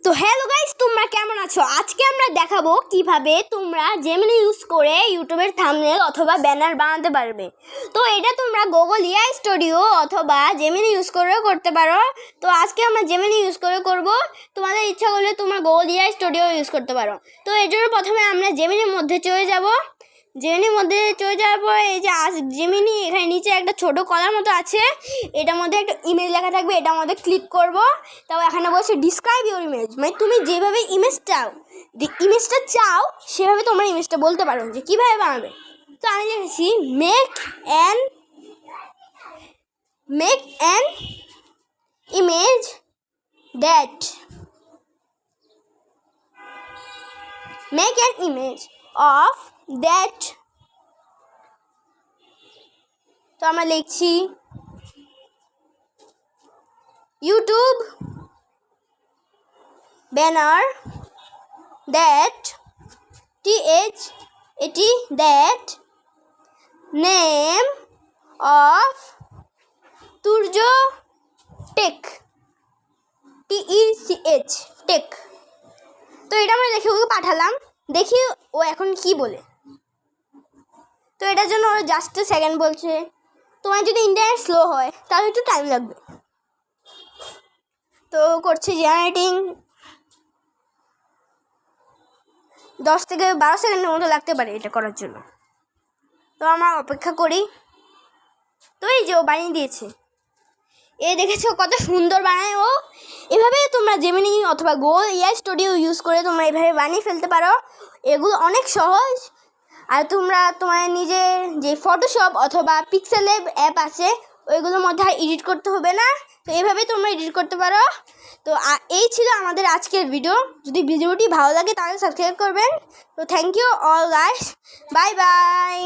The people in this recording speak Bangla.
তো হ্যালো গাইস, তোমরা কেমন আছো? আজকে আমরা দেখাবো কিভাবে তোমরা জেমিনি ইউজ করে ইউটিউবের থাম্বনেল অথবা ব্যানার বানাতে পারবে। তো এটা তোমরা গুগল এআই স্টুডিও অথবা জেমিনি ইউজ করেও করতে পারো। তো আজকে আমরা জেমিনি ইউজ করে করব। তোমাদের ইচ্ছা করলে তোমরা গুগল এআই স্টুডিও ইউজ করতে পারো। তো এর জন্য প্রথমে আমরা জেমিনির মধ্যে চলে যাব। জেমিনির মধ্যে চলে যাওয়ার পর এই যে জেমিনি এখানে নিচে একটা ছোটো কলার মতো আছে, এটার মধ্যে একটা ইমেজ লেখা থাকবে, এটার মধ্যে ক্লিক করব। তাও এখানে বলছে ডিসক্রাইব ইউর ইমেজ, মানে তুমি যেভাবে ইমেজটা চাও সেভাবে তোমার ইমেজটা বলতে পারো যে কীভাবে বানাবে। তো আমি লিখেছি make an image of that. তো আমরা লিখছি YouTube banner that that name of Turya tech tech. তো এটা আমরা দেখে ওকে পাঠালাম, দেখি ও এখন কি বলে। তো এটার জন্য ওরা জাস্ট সেকেন্ড বলছে। তোমার যদি ইন্টারনেট স্লো হয় তাহলে একটু টাইম লাগবে। তো করছে জেনারেটিং, 10 থেকে 12 সেকেন্ডের মতো লাগতে পারে এটা করার জন্য। তো আমরা অপেক্ষা করি। তো এই যে ও বানিয়ে দিয়েছে, দেখেছো কত সুন্দর বানায় ও। এভাবে তোমরা জেমিনি অথবা গুগল এআই স্টুডিও ইউজ করে তোমরা এভাবে বানিয়ে ফেলতে পারো। এগুলো অনেক সহজ। আর তোমরা তোমার নিজের যে ফটোশপ অথবা পিক্সেল অ্যাপ আছে ওইগুলোর মধ্যে আর এডিট করতে হবে না। তো এইভাবেই তোমরা এডিট করতে পারো। তো এই ছিল আমাদের আজকের ভিডিও। যদি ভিডিওটি ভালো লাগে তাহলে সাবস্ক্রাইব করবেন। তো thank you all guys, bye by.